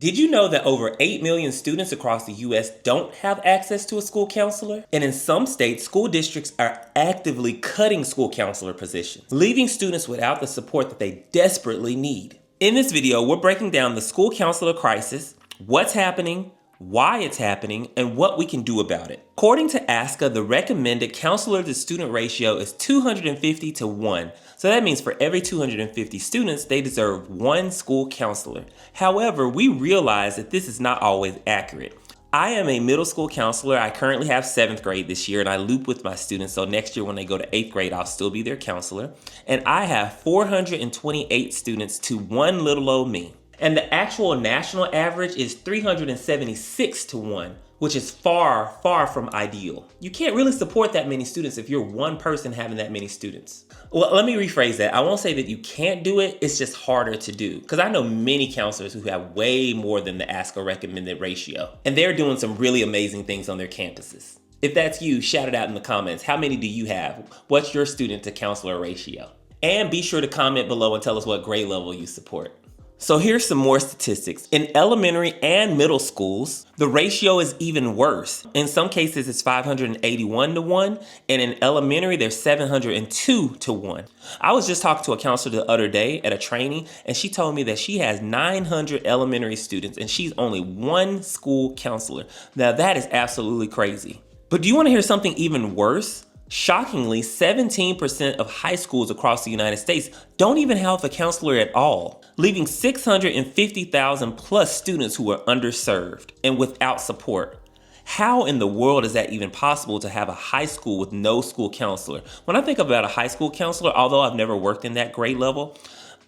Did you know that over 8 million students across the U.S. don't have access to a school counselor? And in some states, school districts are actively cutting school counselor positions, leaving students without the support that they desperately need. In this video, we're breaking down the school counselor crisis, what's happening, why it's happening, and what we can do about it. According to ASCA, the recommended counselor to student ratio is 250 to 1. So that means for every 250 students, they deserve one school counselor. However, we realize that this is not always accurate. I am a middle school counselor. I currently have 7th grade this year, and I loop with my students. So next year when they go to 8th grade, I'll still be their counselor. And I have 428 students to one little old me. And the actual national average is 376 to 1, which is far, far from ideal. You can't really support that many students if you're one person having that many students. Well, let me rephrase that. I won't say that you can't do it, it's just harder to do. Because I know many counselors who have way more than the ASCA recommended ratio. And they're doing some really amazing things on their campuses. If that's you, shout it out in the comments. How many do you have? What's your student to counselor ratio? And be sure to comment below and tell us what grade level you support. So here's some more statistics. In elementary and middle schools, the ratio is even worse. In some cases, it's 581 to 1, and in elementary, there's 702 to 1. I was just talking to a counselor the other day at a training, and she told me that she has 900 elementary students, and she's only one school counselor. Now that is absolutely crazy. But do you want to hear something even worse? Shockingly, 17% of high schools across the United States don't even have a counselor at all, leaving 650,000 plus students who are underserved and without support. How in the world is that even possible to have a high school with no school counselor? When I think about a high school counselor, although I've never worked in that grade level,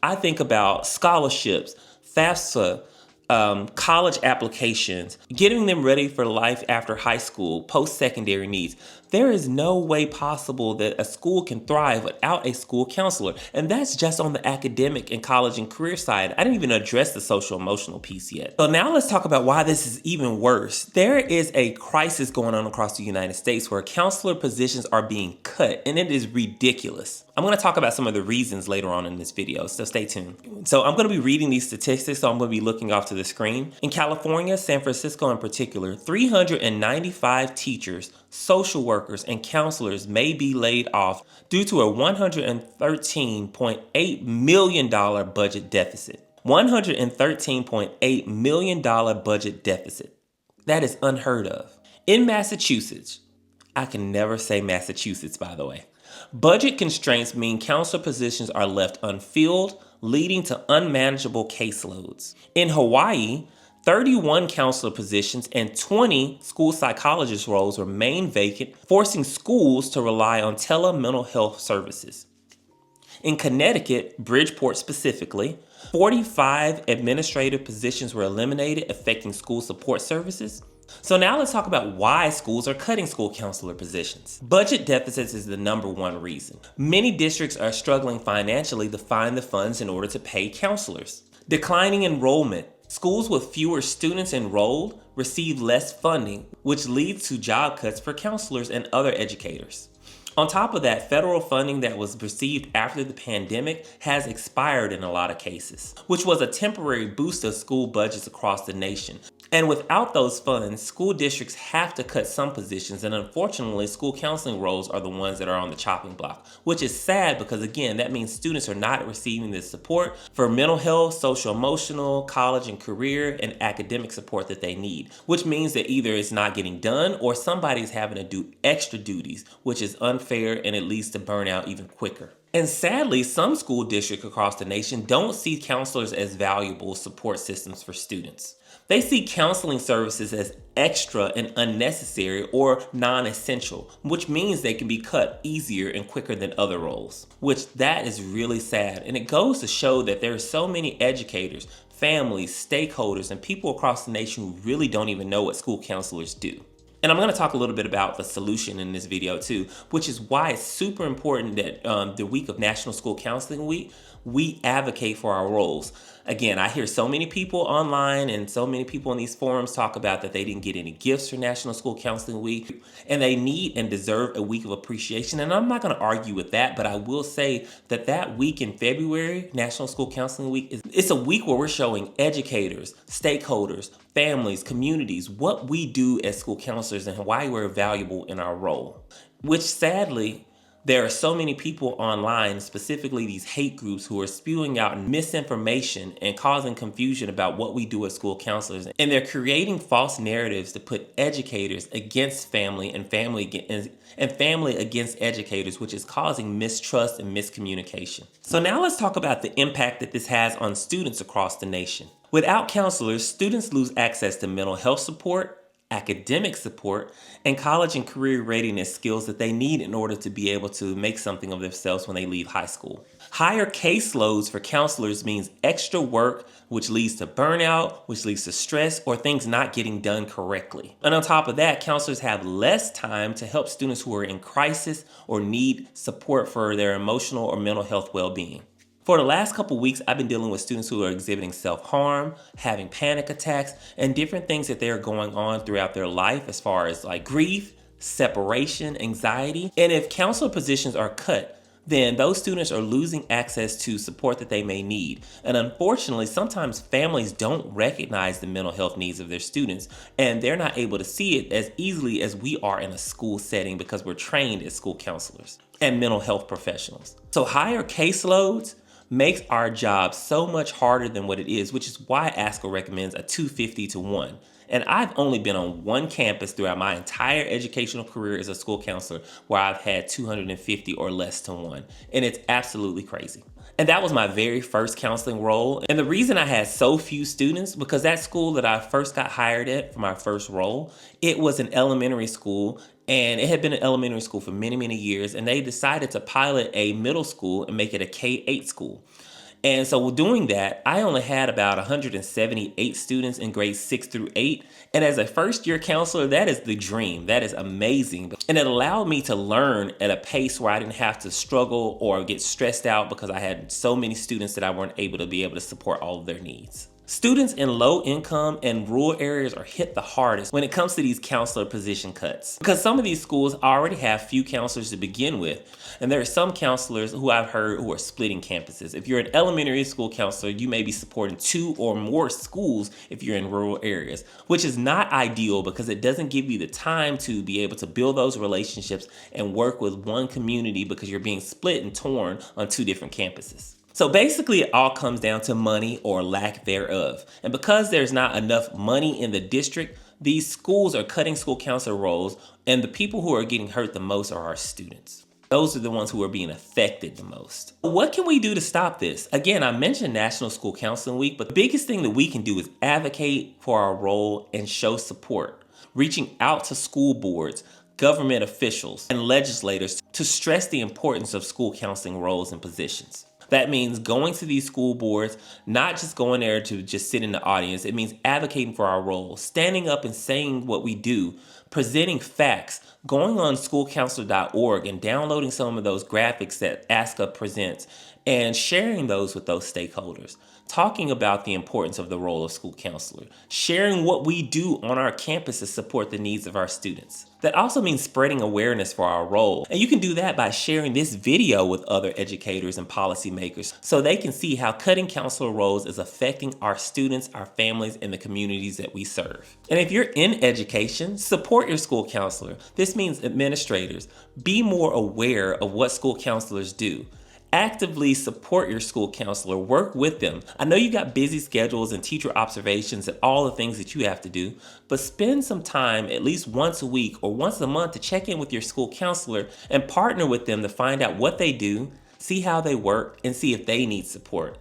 I think about scholarships, FAFSA, college applications, getting them ready for life after high school, post-secondary needs. There is no way possible that a school can thrive without a school counselor. And that's just on the academic and college and career side. I didn't even address the social emotional piece yet. So now let's talk about why this is even worse. There is a crisis going on across the United States where counselor positions are being cut, and it is ridiculous. I'm going to talk about some of the reasons later on in this video, so stay tuned. So I'm going to be reading these statistics, so I'm going to be looking off to the screen. In California, San Francisco in particular, 395 teachers, social workers, and counselors may be laid off due to a $113.8 million budget deficit. $113.8 million budget deficit. That is unheard of. In Massachusetts, I can never say Massachusetts, by the way. Budget constraints mean counselor positions are left unfilled, leading to unmanageable caseloads. In Hawaii, 31 counselor positions and 20 school psychologist roles remain vacant, forcing schools to rely on tele-mental health services. In Connecticut, Bridgeport specifically, 45 administrative positions were eliminated, affecting school support services. So now let's talk about why schools are cutting school counselor positions. Budget deficits is the #1 reason. Many districts are struggling financially to find the funds in order to pay counselors. Declining enrollment. Schools with fewer students enrolled receive less funding, which leads to job cuts for counselors and other educators. On top of that, federal funding that was received after the pandemic has expired in a lot of cases, which was a temporary boost of school budgets across the nation. And without those funds, school districts have to cut some positions, and unfortunately, school counseling roles are the ones that are on the chopping block, which is sad because, again, that means students are not receiving the support for mental health, social emotional, college and career, and academic support that they need, which means that either it's not getting done or somebody's having to do extra duties, which is unfair and it leads to burnout even quicker. And sadly, some school districts across the nation don't see counselors as valuable support systems for students. They see counseling services as extra and unnecessary or non-essential, which means they can be cut easier and quicker than other roles, which that is really sad. And it goes to show that there are so many educators, families, stakeholders, and people across the nation who really don't even know what school counselors do. And I'm going to talk a little bit about the solution in this video too, which is why it's super important that the week of National School Counseling Week, we advocate for our roles. Again, I hear so many people online and so many people in these forums talk about that they didn't get any gifts for National School Counseling Week, and they need and deserve a week of appreciation. And I'm not going to argue with that, but I will say that that week in February, National School Counseling Week, it's a week where we're showing educators, stakeholders, families, communities, what we do as school counselors and why we're valuable in our role. Which sadly, there are so many people online, specifically these hate groups, who are spewing out misinformation and causing confusion about what we do as school counselors. And they're creating false narratives to put educators against family and family against educators, which is causing mistrust and miscommunication. So now let's talk about the impact that this has on students across the nation. Without counselors, students lose access to mental health support, academic support, and college and career readiness skills that they need in order to be able to make something of themselves when they leave high school. Higher caseloads for counselors means extra work, which leads to burnout, which leads to stress, or things not getting done correctly. And on top of that, counselors have less time to help students who are in crisis or need support for their emotional or mental health well-being. For the last couple weeks, I've been dealing with students who are exhibiting self-harm, having panic attacks, and different things that they're going on throughout their life as far as like grief, separation, anxiety. And if counselor positions are cut, then those students are losing access to support that they may need. And unfortunately, sometimes families don't recognize the mental health needs of their students, and they're not able to see it as easily as we are in a school setting because we're trained as school counselors and mental health professionals. So higher caseloads makes our job so much harder than what it is, which is why ASCO recommends a 250 to 1. And I've only been on one campus throughout my entire educational career as a school counselor where I've had 250 or less to 1. And it's absolutely crazy. And that was my very first counseling role. And the reason I had so few students, because that school that I first got hired at for my first role, it was an elementary school, and it had been an elementary school for many, many years. And they decided to pilot a middle school and make it a K-8 school. And so doing that, I only had about 178 students in grades 6 through 8. And as a first year counselor, that is the dream. That is amazing. And it allowed me to learn at a pace where I didn't have to struggle or get stressed out because I had so many students that I weren't able to support all of their needs. Students in low income and rural areas are hit the hardest when it comes to these counselor position cuts, because some of these schools already have few counselors to begin with. And there are some counselors who I've heard who are splitting campuses. If you're an elementary school counselor, you may be supporting 2 or more schools if you're in rural areas, which is not ideal because it doesn't give you the time to be able to build those relationships and work with one community because you're being split and torn on 2 different campuses. So basically it all comes down to money or lack thereof. And because there's not enough money in the district, these schools are cutting school counselor roles, and the people who are getting hurt the most are our students. Those are the ones who are being affected the most. What can we do to stop this? Again, I mentioned National School Counseling Week, but the biggest thing that we can do is advocate for our role and show support, reaching out to school boards, government officials, and legislators to stress the importance of school counseling roles and positions. That means going to these school boards, not just going there to just sit in the audience. It means advocating for our role, standing up and saying what we do, presenting facts, going on schoolcounselor.org and downloading some of those graphics that ASCA presents and sharing those with those stakeholders, talking about the importance of the role of school counselor, sharing what we do on our campus to support the needs of our students. That also means spreading awareness for our role. And you can do that by sharing this video with other educators and policymakers so they can see how cutting counselor roles is affecting our students, our families, and the communities that we serve. And if you're in education, support your school counselor. This means administrators, be more aware of what school counselors do. Actively support your school counselor, work with them. I know you got busy schedules and teacher observations and all the things that you have to do, but spend some time at least once a week or once a month to check in with your school counselor and partner with them to find out what they do, see how they work, and see if they need support.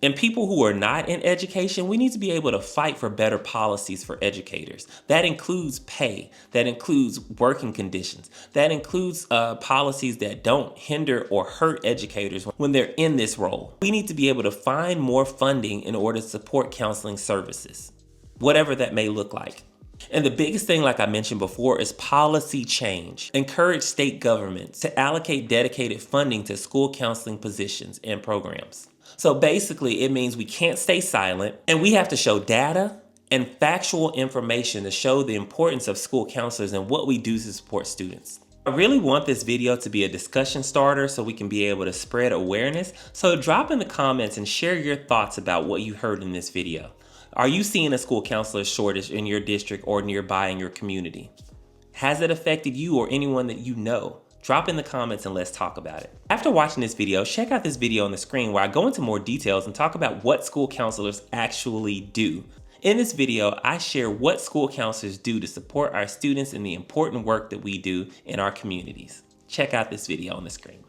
And people who are not in education, we need to be able to fight for better policies for educators. That includes pay, that includes working conditions, that includes policies that don't hinder or hurt educators when they're in this role. We need to be able to find more funding in order to support counseling services, whatever that may look like. And the biggest thing, like I mentioned before, is policy change. Encourage state governments to allocate dedicated funding to school counseling positions and programs. So basically, it means we can't stay silent and we have to show data and factual information to show the importance of school counselors and what we do to support students. I really want this video to be a discussion starter so we can be able to spread awareness. So drop in the comments and share your thoughts about what you heard in this video. Are you seeing a school counselor shortage in your district or nearby in your community? Has it affected you or anyone that you know? Drop in the comments and let's talk about it. After watching this video, check out this video on the screen where I go into more details and talk about what school counselors actually do. In this video, I share what school counselors do to support our students in the important work that we do in our communities. Check out this video on the screen.